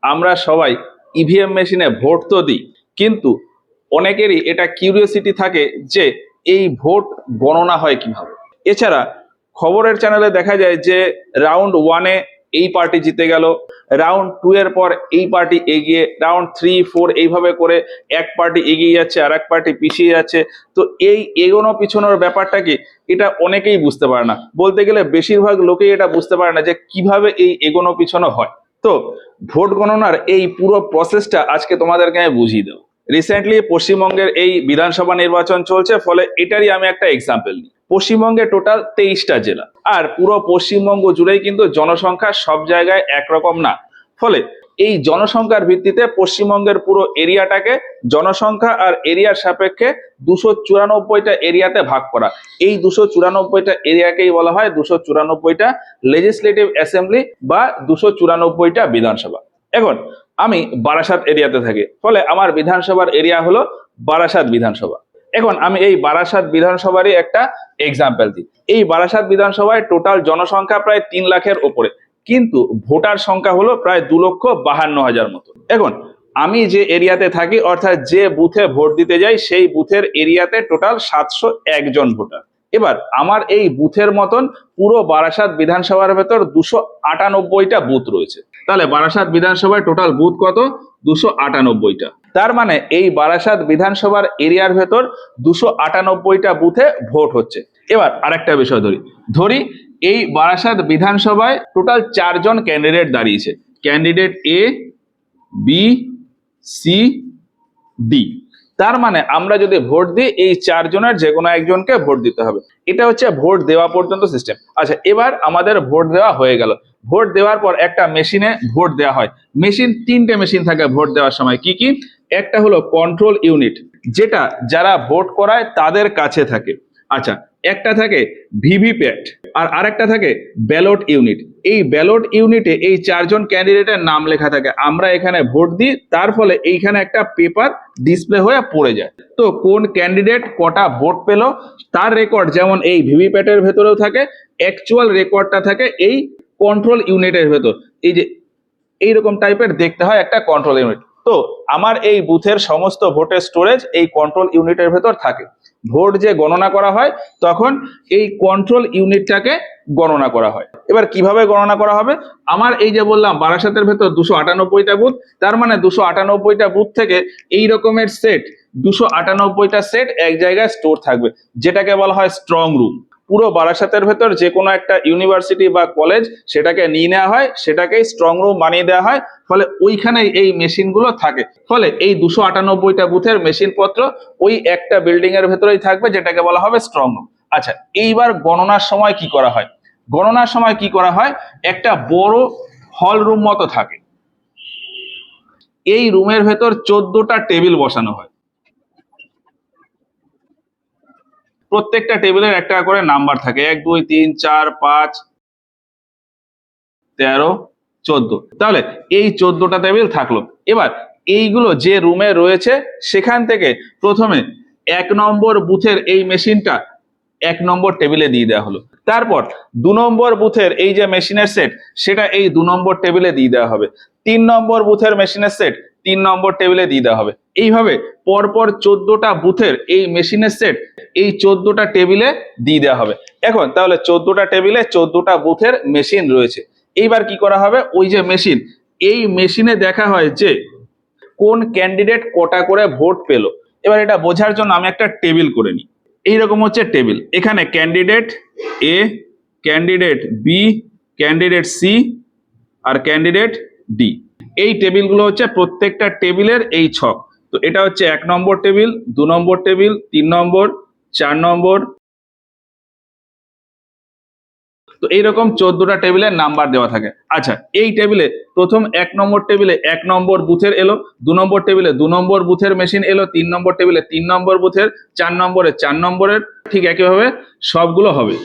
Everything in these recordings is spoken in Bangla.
আমরা সবাই ইভিএম মেশিনে ভোট তো দিই, কিন্তু অনেকেরই এটা কিউরিওসিটি থাকে যে এই ভোট গণনা হয় কিভাবে। এছাড়া খবরের চ্যানেলে দেখা যায় যে রাউন্ড 1-এ এই পার্টি জিতে গেল, রাউন্ড 2 এর পর এই পার্টি এগিয়ে, রাউন্ড 3, 4 এইভাবে করে এক পার্টি এগিয়ে যাচ্ছে আর এক পার্টি পিছিয়ে যাচ্ছে। তো এই এগোনো পিছনোর ব্যাপারটা কি, এটা অনেকেই বুঝতে পারে না। বলতে গেলে বেশিরভাগ লোকেই এটা বুঝতে পারে না যে কিভাবে এই এগোনো পিছনো হয়। তো ভোট গণনার এই পুরো প্রসেসটা আজকে তোমাদেরকে আমি বুঝিয়ে দেবো। রিসেন্টলি পশ্চিমবঙ্গের এই বিধানসভা নির্বাচন চলছে, ফলে এটারই আমি একটা এক্সাম্পল নিই। পশ্চিমবঙ্গে টোটাল 23টা জেলা, আর পুরো পশ্চিমবঙ্গ জুড়েই কিন্তু জনসংখ্যা সব জায়গায় একরকম না। ফলে এই জনসংখ্যার ভিত্তিতে পশ্চিমবঙ্গের পুরো এরিয়াটাকে জনসংখ্যা আর এরিয়ার সাপেক্ষে 294টা এরিয়াতে ভাগ করা। এই 294টা এরিয়াকেই বলা হয় 294টা লেজিসলেটিভ অ্যাসেম্বলি বা 294টা বিধানসভা। এখন আমি বারাসাত এরিয়াতে থাকি, ফলে আমার বিধানসভার এরিয়া হলো বারাসাত বিধানসভা। এখন আমি এই বারাসাত বিধানসভারই একটা এক্সাম্পল দিই। এই বারাসাত বিধানসভায় টোটাল জনসংখ্যা প্রায় 3 লাখের ওপরে, কিন্তু ভোটার সংখ্যা হলো প্রায় 2,52,000 মতো। এখন আমি যে এরিয়াতে থাকি, অর্থাৎ যে বুথে ভোট দিতে যাই, সেই বুথের এরিয়াতে টোটাল 701 জন ভোটার। এবার আমার এই বুথের মতন পুরো বারাসাত বিধানসভার ভেতর 298টা বুথ রয়েছে। তাহলে বারাসাত বিধানসভায় টোটাল বুথ কত? 298টা। তার মানে এই বারাসাত বিধানসভার এরিয়ার ভেতর 298টা বুথে ভোট হচ্ছে। এবার আরেকটা বিষয় ধরি এই বারাসাত বিধানসভায় টোটাল 4 জন ক্যান্ডিডেট দাঁড়িয়েছে, ক্যান্ডিডেট এ, বি, সি, ডি। তার মানে আমরা যদি ভোট দিই, এই 4 জনের যে কোনো একজনকে ভোট দিতে হবে। এটা হচ্ছে ভোট দেওয়া পর্যন্ত সিস্টেম। আচ্ছা, এবার আমাদের ভোট দেওয়া হয়ে গেল। ভোট দেওয়ার পর একটা মেশিনে ভোট দেওয়া হয়। মেশিন, 3টে মেশিন থাকে ভোট দেওয়ার সময়। কি কি? একটা হলো কন্ট্রোল ইউনিট, যেটা যারা ভোট করায় তাদের কাছে থাকে। আচ্ছা, একটা থাকে ভিভিপ্যাট, আর আরেকটা থাকে ব্যালট ইউনিট। এই ব্যালট ইউনিটে এই 4 জন ক্যান্ডিডেটের নাম লেখা থাকে। আমরা এখানে ভোট দিই, তার ফলে এইখানে একটা পেপার ডিসপ্লে হয়ে পড়ে যায়। তো কোন ক্যান্ডিডেট কটা ভোট পেল তার রেকর্ড যেমন এই ভিভিপ্যাটের ভেতরেও থাকে, অ্যাকচুয়াল রেকর্ডটা থাকে এই কন্ট্রোল ইউনিটের ভেতর। এই যে এইরকম টাইপের দেখতে হয় একটা কন্ট্রোল ইউনিট। তো আমার এই বুথের সমস্ত ভোটের স্টোরেজ এই কন্ট্রোল ইউনিটের ভেতর থাকে। ভোট যে গণনা করা হয়, তখন এই কন্ট্রোল ইউনিটটাকে গণনা করা হয়। এবার কিভাবে গণনা করা হবে? আমার এই যে বললাম বারাসাতের ভেতর 298টা বুথ, তার মানে 298টা বুথ থেকে এই রকমের সেট, 298টা সেট এক জায়গায় স্টোর থাকবে, যেটাকে বলা হয় স্ট্রং রুম। পুরো বারাসাতের ভেতর যে কোনো একটা ইউনিভার্সিটি বা কলেজ সেটাকে নিয়ে নেওয়া হয়, সেটাকেই স্ট্রং রুম বানিয়ে দেওয়া হয়। ফলে ওইখানে এই মেশিনগুলো থাকে। ফলে এই 298টা বুথের মেশিন পত্র ওই একটা বিল্ডিং এর ভেতরেই থাকবে, যেটাকে বলা হবে স্ট্রং রুম। আচ্ছা, এইবার গণনার সময় কি করা হয়? গণনার সময় কি করা হয়, একটা বড় হল রুম মতো থাকে। এই রুমের ভেতর 14টা টেবিল বসানো হয়। প্রত্যেকটা টেবিলের একটা করে নাম্বার থাকে, 1, 2, 3, 4, 5, 13, 14। তাহলে এই 14টা টেবিল থাকলো। এবার এইগুলো যে রুমে রয়েছে, সেখান থেকে প্রথমে 1 নম্বর বুথের এই মেশিনটা 1 নম্বর টেবিলে দিয়ে দেওয়া হলো। তারপর 2 নম্বর বুথের এই যে মেশিনের সেট, সেটা এই 2 নম্বর টেবিলে দিয়ে দেওয়া হবে। 3 নম্বর বুথের মেশিনের সেট 3 নম্বর টেবিলে দিয়ে দেওয়া হবে। এইভাবে পরপর 14টা বুথের এই মেশিনের সেট এই 14টা টেবিলে দিয়ে দেওয়া হবে। এখন তাহলে 14টা টেবিলে 14টা বুথের মেশিন রয়েছে। এইবার কি করা হবে, ওই যে মেশিন, এই মেশিনে দেখা হয় যে কোন ক্যান্ডিডেট কটা করে ভোট পেল। এবার এটা বোঝার জন্য আমি একটা টেবিল করে নিই। এইরকম হচ্ছে টেবিল। এখানে ক্যান্ডিডেট এ, ক্যান্ডিডেট বি, ক্যান্ডিডেট সি আর ক্যান্ডিডেট ডি। এই টেবিলগুলো হচ্ছে প্রত্যেকটা টেবিলের এই ছক। তো এটা হচ্ছে 1 নম্বর টেবিল, 2 নম্বর টেবিল, 3 নম্বর, 4 নম্বর। তো এইরকম 14টা টেবিলের নাম্বার দেওয়া থাকে। আচ্ছা, এই টেবিলে প্রথম 1 নম্বর টেবিলে 1 নম্বর বুথের এলো, 2 নম্বর টেবিলে 2 নম্বর বুথের মেশিন এলো, 3 নম্বর টেবিলে 3 নম্বর বুথের, 4 নম্বরে 4 নম্বরের, ঠিক একইভাবে সবগুলো হবে।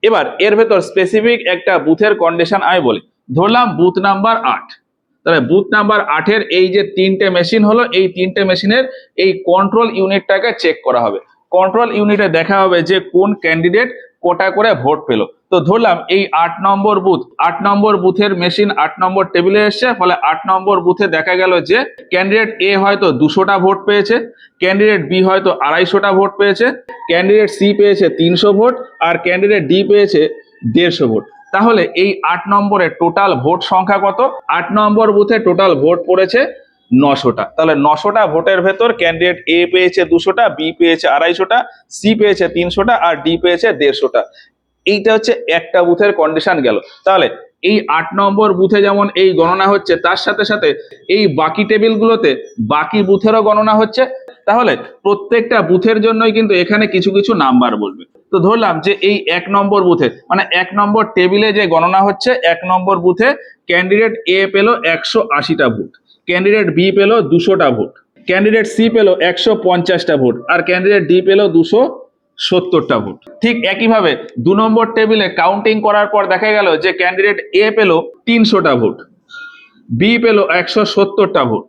এবার এর ভেতর স্পেসিফিক একটা বুথের কন্ডিশন আমি বলি। ধরলাম বুথ নাম্বার 8। তাহলে বুথ নাম্বার 8-এর এই যে 3টে মেশিন হলো, এই 3টে মেশিনের এই কন্ট্রোল ইউনিটটাকে চেক করা হবে। কন্ট্রোল ইউনিটে দেখা হবে যে কোন ক্যান্ডিডেট কটা করে ভোট পেলো। তো ধরলাম এই 8 নম্বর বুথের মেশিন 8 নম্বর টেবিলে এসছে, ফলে 8 নম্বর বুথে দেখা গেল যে ক্যান্ডিডেট এ হয়তো 200টা ভোট পেয়েছে, ক্যান্ডিডেট বি হয়তো 250টা ভোট পেয়েছে, ক্যান্ডিডেট সি পেয়েছে 300 ভোট, আর ক্যান্ডিডেট ডি পেয়েছে 150 ভোট। তাহলে এই 8 নম্বরের টোটাল ভোট সংখ্যা কত? 8 নম্বর বুথে টোটাল ভোট পড়েছে 900টা। তাহলে 900টা ভোটের ভেতর ক্যান্ডিডেট এ পেয়েছে 200টা, বি পেয়েছে 250টা, সি পেয়েছে 300টা, আর ডি পেয়েছে 150টা। এইটা হচ্ছে একটা বুথের কন্ডিশন গেল। তাহলে এই 8 নম্বর বুথে যেমন এই গণনা হচ্ছে, তার সাথে সাথে এই বাকি টেবিলগুলোতে বাকি বুথেরও গণনা হচ্ছে। তাহলে প্রত্যেকটা বুথের জন্যই কিন্তু এখানে কিছু কিছু নাম্বার বলবে। তো ধরলাম যে এই 1 নম্বর বুথে মানে 1 নম্বর টেবিলে যে গণনা হচ্ছে, 1 নম্বর বুথে ক্যান্ডিডেট এ পেল 180টা ভোট, ক্যান্ডিডেট বি পেল 200টা ভোট, ক্যান্ডিডেট সি পেল 150টা ভোট, আর ক্যান্ডিডেট ডি পেল 270টা ভোট। ঠিক একইভাবে 2 নম্বর টেবিলে কাউন্টিং করার পর দেখা গেল যে ক্যান্ডিডেট এ পেল 300টা ভোট, বি পেল 170টা ভোট,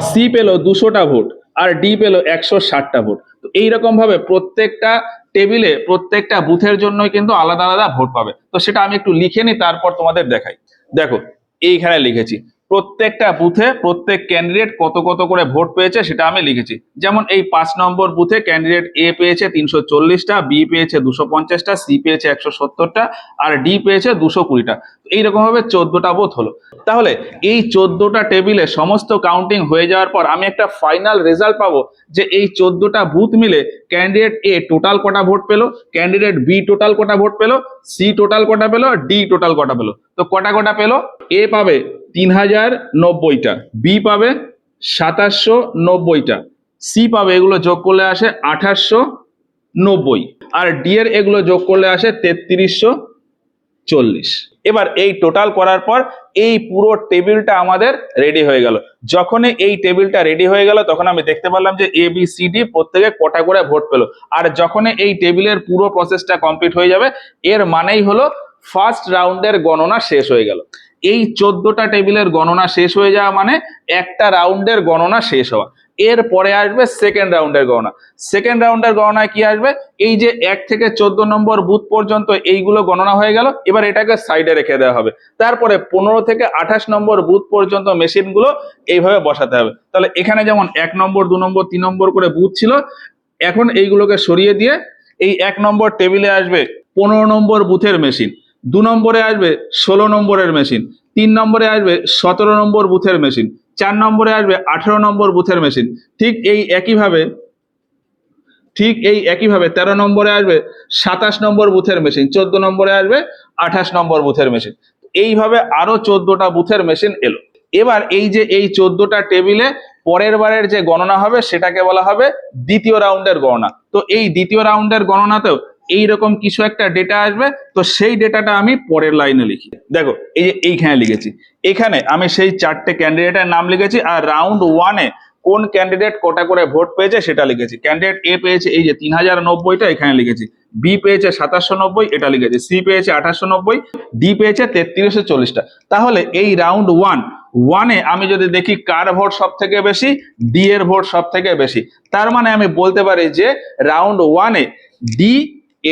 সি পেল 200টা ভোট, আর ডি পেল 160টা ভোট। তো এইরকম ভাবে প্রত্যেকটা টেবিলে প্রত্যেকটা বুথের জন্যই কিন্তু আলাদা আলাদা ভোট পাবে। তো সেটা আমি একটু লিখে নিই, তারপর তোমাদের দেখাই। দেখো এইখানে লিখেছি প্রত্যেকটা বুথে প্রত্যেক ক্যান্ডিডেট কত কত করে ভোট পেয়েছে সেটা আমি লিখেছি। যেমন এই 5 নম্বর বুথে ক্যান্ডিডেট এ পেয়েছে 340টা, বি পেয়েছে 250টা, সি পেয়েছে 170টা, আর ডি পেয়েছে 220টা। এইরকম ভাবে 14টা বুথ হলো। তাহলে এই 14টা টেবিলে সমস্ত কাউন্টিং হয়ে যাওয়ার পর আমি একটা ফাইনাল রেজাল্ট পাবো যে এই 14টা বুথ মিলে ক্যান্ডিডেট এ টোটাল কটা ভোট পেলো, ক্যান্ডিডেট বি টোটাল কটা ভোট পেলো, সি টোটাল কটা পেলো, ডি টোটাল কটা পেলো। তো কটা কটা পেলো? এ পাবে 3090টা, বি পাবে 2790টা, সি পাবে এগুলো যোগ করলে আসে 2890, আর ডি এর এগুলো যোগ করলে আসে 3340। এবার এই টোটাল করার পর এই পুরো টেবিলটা আমাদের রেডি হয়ে গেল। যখনই এই টেবিলটা রেডি হয়ে গেল তখন আমি দেখতে পারলাম যে এ বি সি ডি প্রত্যেকে কটা করে ভোট পেল। আর যখনই এই টেবিলের পুরো প্রসেসটা কমপ্লিট হয়ে যাবে, এর মানেই হলো ফার্স্ট রাউন্ডের গণনা শেষ হয়ে গেল। এই 14টা টেবিলের গণনা শেষ হয়ে যাওয়া মানে একটা রাউন্ডের গণনা শেষ হওয়া। এরপরে আসবে সেকেন্ড রাউন্ডের গণনা। সেকেন্ড রাউন্ডের গণনায় কি আসবে? এই যে 1 থেকে 14 নম্বর বুথ পর্যন্ত এইগুলো গণনা হয়ে গেল, এবার এটাকে সাইডে রেখে দেওয়া হবে। তারপরে 15 থেকে 28 নম্বর বুথ পর্যন্ত মেশিনগুলো এইভাবে বসাতে হবে। তাহলে এখানে যেমন 1 নম্বর 2 নম্বর 3 নম্বর করে বুথ ছিল, এখন এইগুলোকে সরিয়ে দিয়ে এই 1 নম্বর টেবিলে আসবে 15 নম্বর বুথের মেশিন, 2 নম্বরে আসবে 16 নম্বরের মেশিন, 3 নম্বরে আসবে 17 নম্বর বুথের মেশিন, 4 নম্বরে আসবে 18 নম্বর বুথের মেশিন। ঠিক এই একইভাবে 13 নম্বরে আসবে 27 নম্বর বুথের মেশিন, 14 নম্বরে আসবে 28 নম্বর বুথের মেশিন। এইভাবে আরো 14টা বুথের মেশিন এলো। এবার এই যে এই 14টা টেবিলে পরের বারের যে গণনা হবে সেটাকে বলা হবে দ্বিতীয় রাউন্ডের গণনা। তো এই দ্বিতীয় রাউন্ডের গণনাতেও এইরকম কিছু একটা ডেটা আসবে। তো সেই ডেটাটা আমি পরের লাইনে লিখি। দেখো এই যে এইখানে লিখেছি, এখানে আমি সেই 4টে ক্যান্ডিডেটের নাম লিখেছি, আর রাউন্ড 1-এ কোন ক্যান্ডিডেট কটা করে ভোট পেয়েছে সেটা লিখেছি। ক্যান্ডিডেট এ পেয়েছে এই যে 3090টা, এখানে লিখেছি। বি পেয়েছে 2790, এটা লিখেছি। সি পেয়েছে 2890, ডি পেয়েছে 3340টা। তাহলে এই রাউন্ড 1-এ আমি যদি দেখি কার ভোট সব থেকে বেশি, ডি এর ভোট সব থেকে বেশি, তার মানে আমি বলতে পারি যে রাউন্ড 1-এ ডি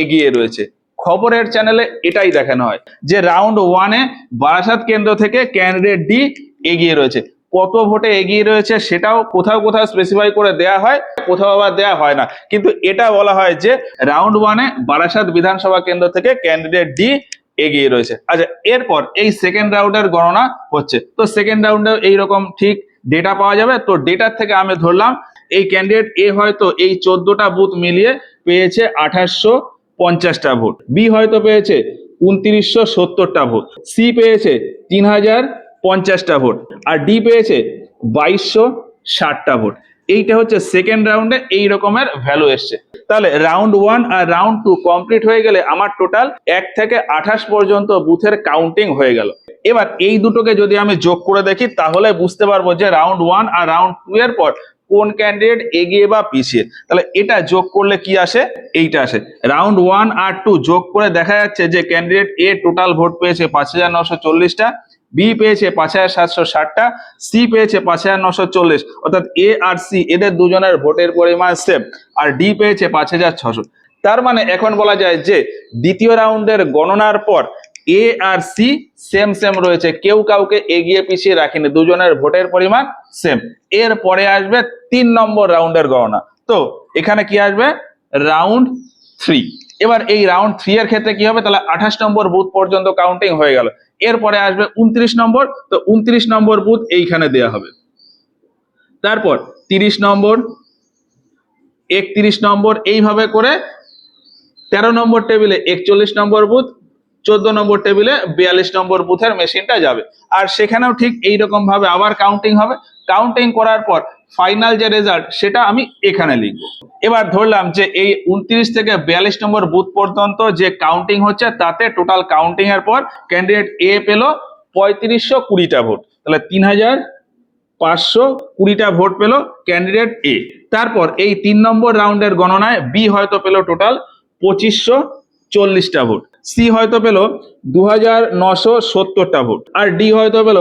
এগিয়ে রয়েছে। খবরের চ্যানেলে এটাই দেখানো হয় যে রাউন্ড 1-এ বারাসাত কেন্দ্র থেকে ক্যান্ডিডেট ডি এগিয়ে রয়েছে। কত ভোটে এগিয়ে রয়েছে সেটাও কোথাও কোথাও স্পেসিফাই করে দেয়া হয়, কোথাও আবার দেয়া হয় না, কিন্তু এটা বলা হয় যে রাউন্ড 1-এ বারাসাত বিধানসভা কেন্দ্র থেকে ক্যান্ডিডেট ডি এগিয়ে রয়েছে। আচ্ছা, এরপর এই সেকেন্ড রাউন্ডের গণনা হচ্ছে। তো সেকেন্ড রাউন্ডে এইরকম ঠিক ডেটা পাওয়া যাবে। তো ডেটার থেকে আমি ধরলাম এই ক্যান্ডিডেট এ হয়তো এই 14টা বুথ মিলিয়ে পেয়েছে 2850টা ভোট, বি হয়তো পেয়েছে 2970টা ভোট, সি পেয়েছে 3050টা ভোট, আর ডি পেয়েছে 2260টা ভোট। এইটা হচ্ছে সেকেন্ড রাউন্ডে এই রকমের ভ্যালু এসছে। তাহলে রাউন্ড 1 আর রাউন্ড 2 কমপ্লিট হয়ে গেলে আমার টোটাল 1 থেকে 28 পর্যন্ত বুথের কাউন্টিং হয়ে গেল। এবার এই দুটোকে যদি আমি যোগ করে দেখি তাহলে বুঝতে পারবো যে রাউন্ড 1 আর রাউন্ড 2 এর পর কোন ক্যান্ডিডেট এগিয়ে বা পিছিয়ে। তাহলে এটা যোগ করলে কি আসে? এইটা আসে। রাউন্ড 1 আর 2 যোগ করে দেখা যাচ্ছে যে ক্যান্ডিডেট এ টোটাল ভোট পেয়েছে 5940টা, বি পেয়েছে 5760টা, সি পেয়েছে 5940, অর্থাৎ এ আর সি এদের দুজনের ভোটের পরিমাণ সেম, আর ডি পেয়েছে 5600। তার মানে এখন বলা যায় যে দ্বিতীয় রাউন্ডের গণনার পর এ আর সি সেম সেম রয়েছে, কেউ কাউকে এগিয়ে পিছিয়ে রাখেনি, দুজনের ভোটের পরিমাণ সেম। এর পরে আসবে 3 নম্বর রাউন্ডের গণনা। তো এখানে কি আসবে, রাউন্ড 3। এবার এই রাউন্ড 3 এর ক্ষেত্রে কি হবে, তাহলে 28 নম্বর বুথ পর্যন্ত কাউন্টিং হয়ে গেল। এরপরে আসবে 29 নম্বর, তো 29 নম্বর বুথ এইখানে দেওয়া হবে। তারপর 30 নম্বর, 31 নম্বর, এইভাবে করে 13 নম্বর টেবিলে 41 নম্বর বুথ, 14 নম্বর টেবিলে 42 নম্বর বুথের মেশিনটা যাবে। আর সেখানেও ঠিক এইরকম ভাবে আবার কাউন্টিং হবে। কাউন্টিং করার পর ফাইনাল যে রেজাল্ট সেটা আমি এখানে লিখবো। এবার ধরলাম যে এই 29 থেকে 42 নম্বর বুথ পর্যন্ত যে কাউন্টিং হচ্ছে, তাতে টোটাল কাউন্টিং এর পর ক্যান্ডিডেট এ পেল 3520টা ভোট, তাহলে 3520টা ভোট পেল ক্যান্ডিডেট এ। তারপর এই 3 নম্বর রাউন্ডের গণনায় বি হয়তো পেল টোটাল 2540টা ভোট, সি হয়তো পেল 2970টা ভোট, আর ডি হয়তো পেল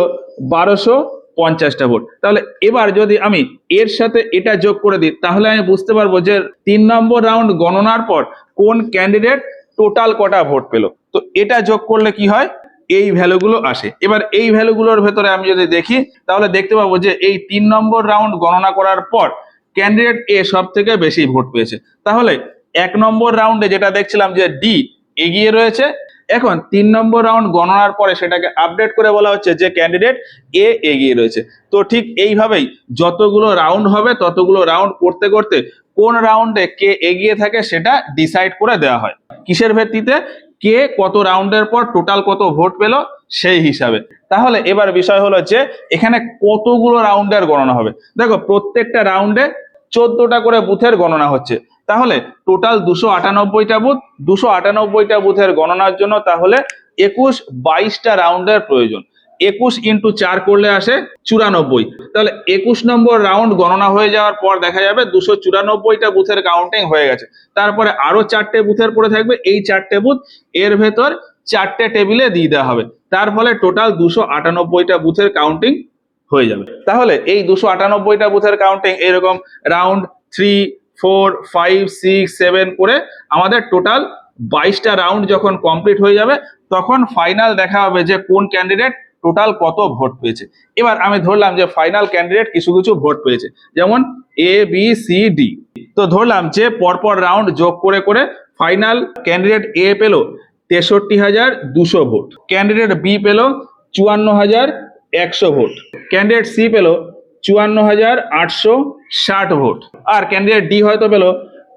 1250টা ভোট। তাহলে এবার যদি আমি এর সাথে এটা যোগ করে দিই, তাহলে আমি বুঝতে পারবো যে 3 নম্বর রাউন্ড গণনার পর কোন ক্যান্ডিডেট টোটাল কটা ভোট পেল। তো এটা যোগ করলে কি হয়, এই ভ্যালুগুলো আসে। এবার এই ভ্যালুগুলোর ভেতরে আমি যদি দেখি, তাহলে দেখতে পাবো যে এই 3 নম্বর রাউন্ড গণনা করার পর ক্যান্ডিডেট এ সব থেকে বেশি ভোট পেয়েছে। তাহলে 1 নম্বর রাউন্ডে যেটা দেখছিলাম যে ডি এগিয়ে রয়েছে, এখন 3 নম্বর রাউন্ড গণনার পরে সেটাকে আপডেট করে বলা হচ্ছে যে ক্যান্ডিডেট এ এগিয়ে রয়েছে। তো ঠিক এইভাবেই যতগুলো রাউন্ড হবে ততগুলো রাউন্ড করতে করতে কোন রাউন্ডে কে এগিয়ে থাকে সেটা ডিসাইড করে দেওয়া হয়। কিসের ভিত্তিতে, কে কত রাউন্ডের পর টোটাল কত ভোট পেল সেই হিসাবে। তাহলে এবার বিষয় হলো যে এখানে কতগুলো রাউন্ডের গণনা হবে। দেখো প্রত্যেকটা রাউন্ডে 14টা করে বুথের গণনা হচ্ছে, তাহলে টোটাল 298টা বুথ। 298টা বুথের গণনার জন্য তাহলে 22টা রাউন্ডের প্রয়োজন। 21 ইন্টু 4 করলে আসে 94। তাহলে 21 নম্বর রাউন্ড গণনা হয়ে যাওয়ার পর দেখা যাবে 294টা বুথের কাউন্টিং হয়ে গেছে। তারপরে আরো 4টে বুথের পড়ে থাকবে, এই 4টে বুথ এর ভেতর 4টে টেবিলে দিয়ে দেওয়া হবে, তার ফলে টোটাল 298টা বুথের কাউন্টিং হয়ে যাবে। তাহলে এই 298টা বুথের কাউন্টিং এরকম রাউন্ড 3, 4, 5, 6, 7 করে আমাদের টোটাল 22টা রাউন্ড যখন কমপ্লিট হয়ে যাবে, তখন ফাইনাল দেখা হবে যে কোন ক্যান্ডিডেট টোটাল কত ভোট পেয়েছে। এবার আমি ধরলাম যে ফাইনাল ক্যান্ডিডেট কিছু কিছু ভোট পেয়েছে, যেমন এ, বি, সি, ডি। তো ধরলাম যে পরপর রাউন্ড যোগ করে করে ফাইনাল ক্যান্ডিডেট এ পেল 63,200 ভোট, ক্যান্ডিডেট বি পেল 54,100 ভোট, ক্যান্ডিডেট সি পেল 54,860 ভোট, আর ক্যান্ডিডেট ডি হয়তো পেল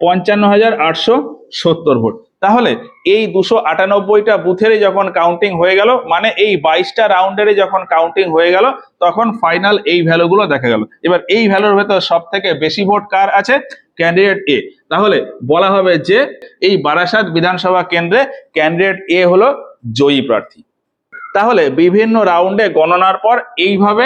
55,870 ভোট। তাহলে এই 298টা বুথেরই যখন কাউন্টিং হয়ে গেল, মানে এই 22টা রাউন্ডেরই যখন কাউন্টিং হয়ে গেল, তখন ফাইনাল এই ভ্যালুগুলো দেখা গেল। এবার এই ভ্যালুর ভেতর সব থেকে বেশি ভোট কার আছে, ক্যান্ডিডেট এ। তাহলে বলা হবে যে এই বারাসাত বিধানসভা কেন্দ্রে ক্যান্ডিডেট এ হলো জয়ী প্রার্থী। তাহলে বিভিন্ন রাউন্ডে গণনার পর এইভাবে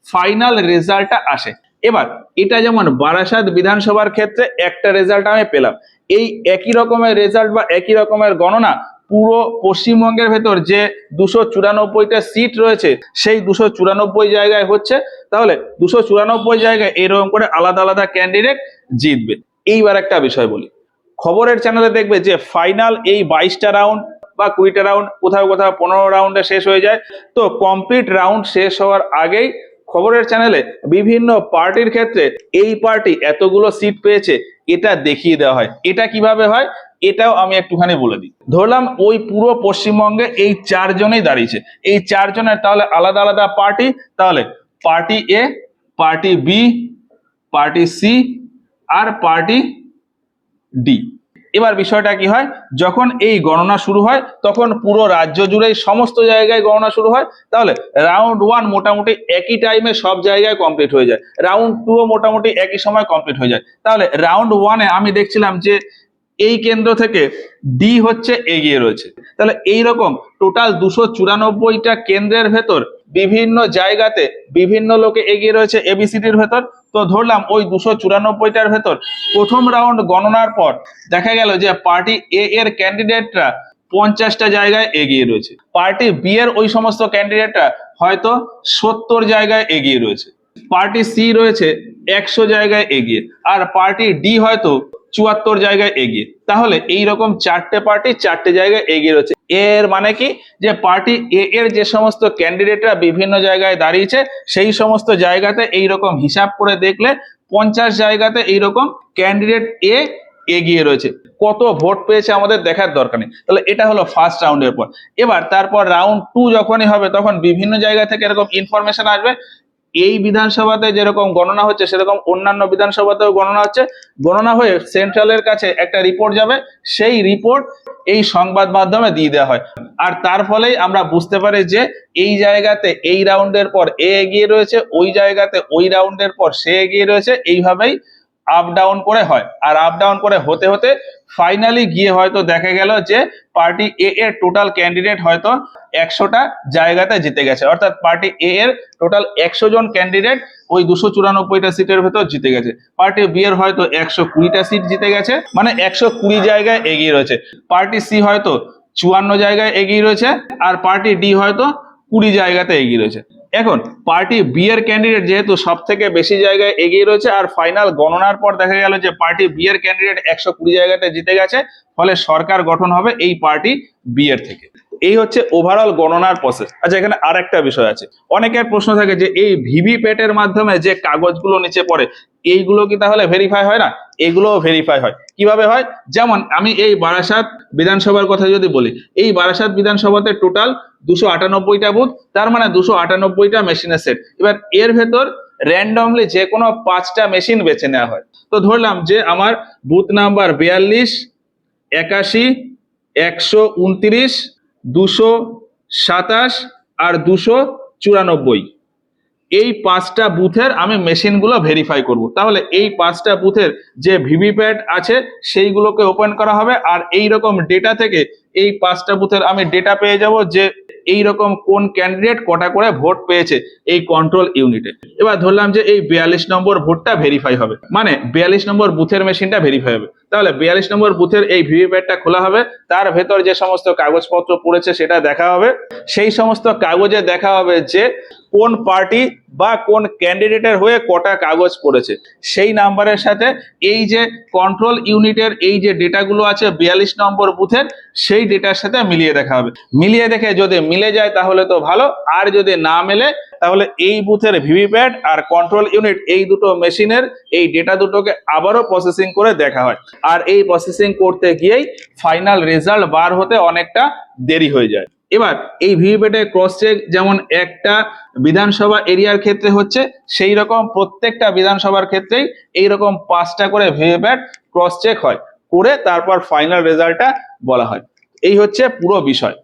ফাইনাল রেজাল্টটা আসে। এবার এটা যেমন বারাসাত বিধানসভার ক্ষেত্রে একটা রেজাল্ট আমি পেলাম, এই একই রকমের রেজাল্ট বা একই রকমের গণনা পুরো পশ্চিমবঙ্গের ভেতর যে 294টা সিট রয়েছে সেই 294 জায়গায় হচ্ছে। তাহলে 294 জায়গায় এরকম করে আলাদা আলাদা ক্যান্ডিডেট জিতবে। এইবার একটা বিষয় বলি, খবরের চ্যানেলে দেখবে যে ফাইনাল এই 22টা রাউন্ড বা 20টা রাউন্ড, কোথাও কোথাও 15 রাউন্ডে শেষ হয়ে যায়। তো কমপ্লিট রাউন্ড শেষ হওয়ার আগেই খবরের চ্যানেলে বিভিন্ন পার্টির ক্ষেত্রে এই পার্টি এতগুলো সিট পেয়েছে এটা দেখিয়ে দেওয়া হয়। এটা কিভাবে হয় এটাও আমি একটুখানি বলে দিই। ধরলাম ওই পুরো পশ্চিমবঙ্গে এই 4 জনেই দাঁড়িয়েছে, এই 4 জনের তাহলে আলাদা আলাদা পার্টি, তাহলে পার্টি এ, পার্টি বি, পার্টি সি আর পার্টি ডি। এবার বিষয়টা কি হয়, যখন এই গণনা শুরু হয় তখন পুরো রাজ্য জুড়েই সমস্ত জায়গায় গণনা শুরু হয়। তাহলে রাউন্ড 1 মোটামুটি একই টাইমে সব জায়গায় কমপ্লিট হয়ে যায়, রাউন্ড 2 মোটামুটি একই সময় কমপ্লিট হয়ে যায়। তাহলে রাউন্ড 1-এ আমি দেখছিলাম যে এই কেন্দ্র থেকে ডি হচ্ছে এগিয়ে রয়েছে। তাহলে এইরকম টোটাল 294টা কেন্দ্রের ভেতর বিভিন্ন জায়গাতে বিভিন্ন লোকে এগিয়ে রয়েছে এবিসিডির ভেতর। তো ধরলাম ওই 294টার ভেতর প্রথম রাউন্ড গণনার পর দেখা গেল যে পার্টি এ এর ক্যান্ডিডেটরা 50টা জায়গায় এগিয়ে রয়েছে, পার্টি বি এর ওই সমস্ত ক্যান্ডিডেটরা হয়তো 70 জায়গায় এগিয়ে রয়েছে, পার্টি সি রয়েছে 100 জায়গায় এগিয়ে, আর পার্টি ডি হয়তো 74 জায়গায় এগিয়ে। তাহলে এইরকম চারটে পার্টি চারটে জায়গায় এগিয়ে রয়েছে। এর মানে কি, যে পার্টি এ এর যে সমস্ত ক্যান্ডিডেটরা বিভিন্ন জায়গায় দাঁড়িয়েছে সেই সমস্ত জায়গাতে এইরকম হিসাব করে দেখলে 50 জায়গাতে এইরকম ক্যান্ডিডেট এ এগিয়ে রয়েছে। কত ভোট পেয়েছে আমাদের দেখার দরকার নেই। তাহলে এটা হলো ফার্স্ট রাউন্ডের পর। এবার তারপর রাউন্ড 2 যখনই হবে তখন বিভিন্ন জায়গা থেকে এরকম ইনফরমেশন আসবে, এই বিধানসভাতে যেরকম গণনা হচ্ছে সেরকম অন্যান্য বিধানসভাতেও গণনা হচ্ছে, গণনা হয়ে সেন্ট্রালের কাছে একটা রিপোর্ট যাবে, সেই রিপোর্ট এই সংবাদ মাধ্যমে দিয়ে দেওয়া হয়। আর তার ফলেই আমরা বুঝতে পারি যে এই জায়গাতে এই রাউন্ডের পর এ এগিয়ে রয়েছে, ওই জায়গাতে ওই রাউন্ডের পর সে এগিয়ে রয়েছে, এইভাবেই আপ ডাউন করে হয়। আর আপ ডাউন করে হতে হতে ফাইনালি গিয়ে হয়তো দেখা গেল যে পার্টি এ এর টোটাল ক্যান্ডিডেট হয়তো 100টা জায়গাতে জিতে গেছে, অর্থাৎ পার্টি এ এর টোটাল 100 জন ক্যান্ডিডেট ওই 294টা সিটের ভেতর জিতে গেছে। পার্টি বি এর হয়তো 120টা সিট জিতে গেছে, মানে 120 জায়গায় এগিয়ে রয়েছে। পার্টি সি হয়তো 54 জায়গায় এগিয়ে রয়েছে, আর পার্টি ডি হয়তো 20 জায়গাতে এগিয়ে রয়েছে। এখন পার্টি বি এর ক্যান্ডিডেট যেহেতু সব থেকে বেশি জায়গায় এগিয়ে রয়েছে, আর ফাইনাল গণনার পর দেখা গেল যে পার্টি বি এর ক্যান্ডিডেট 120 জায়গাতে জিতে গেছে, ফলে সরকার গঠন হবে এই পার্টি বি এর থেকে। এই হচ্ছে ওভারঅল গণনার প্রসেস। আচ্ছা, এখানে আর একটা বিষয় আছে, অনেকের প্রশ্ন থাকে যে এই ভিভিপ্যাটের মাধ্যমে যে কাগজগুলো নিচে পড়ে এইগুলো কি তাহলে ভেরিফাই হয় না? এগুলোও ভেরিফাই হয়। কিভাবে হয়? যেমন আমি এই বারাসাত বিধানসভার কথা যদি বলি, এই বারাসাত বিধানসভাতে টোটাল 298টা বুথ, তার মানে 298টা মেশিনের সেট। এবার এর ভেতর র্যান্ডমলি যে কোনো 5টা মেশিন বেছে নেওয়া হয়। তো ধরলাম যে আমার বুথ নাম্বার 42, 81, 129, 227 আর 294, এই 5টা বুথের আমি মেশিনগুলো ভেরিফাই করব। তাহলে এই 5টা বুথের যে ভিভিপ্যাট আছে সেইগুলোকে ওপেন করা হবে, আর এই রকম ডেটা থেকে এই 5টা বুথের আমি ডেটা পেয়ে যাব যে এই রকম কোন ক্যান্ডিডেট কটা করে ভোট পেয়েছে এই কন্ট্রোল ইউনিটে। এবার ধরলাম যে এই 42 নম্বর ভোটটা ভেরিফাই হবে, মানে 42 নম্বর বুথের মেশিনটা ভেরিফাই হবে। তাহলে 42 নম্বর বুথের এই ভিভিপ্যাটটা খোলা হবে, তার ভেতর যে সমস্ত কাগজপত্র পড়েছে সেটা দেখা হবে। সেই সমস্ত কাগজে দেখা হবে যে কোন পার্টি বা কোন ক্যান্ডিডেটের হয়ে কটা কাগজ পড়েছে, সেই নাম্বারের সাথে এই যে কন্ট্রোল ইউনিটের এই যে ডেটাগুলো আছে 42 নম্বর বুথের, সেই ডেটার সাথে মিলিয়ে দেখা হবে। মিলিয়ে দেখে যদি মিলে যায় তাহলে তো ভালো, আর যদি না মেলে তাহলে এই বুথের ভিভিপ্যাট আর কন্ট্রোল ইউনিট এই দুটো মেশিনের এই ডেটা দুটোকে আবারও প্রসেসিং করে দেখা হয়। আর এই প্রসেসিং করতে গিয়েই ফাইনাল রেজাল্ট বার হতে অনেকটা দেরি হয়ে যায়। এবার এই ভিভিপ্যাটের ক্রস চেক যেমন একটা বিধানসভা এরিয়ার ক্ষেত্রে হচ্ছে, সেই রকম প্রত্যেকটা বিধানসভার ক্ষেত্রেই এইরকম 5টা করে ভিভিপ্যাট ক্রস চেক হয়, করে তারপর ফাইনাল রেজাল্টটা বলা হয়। এই হচ্ছে পুরো বিষয়।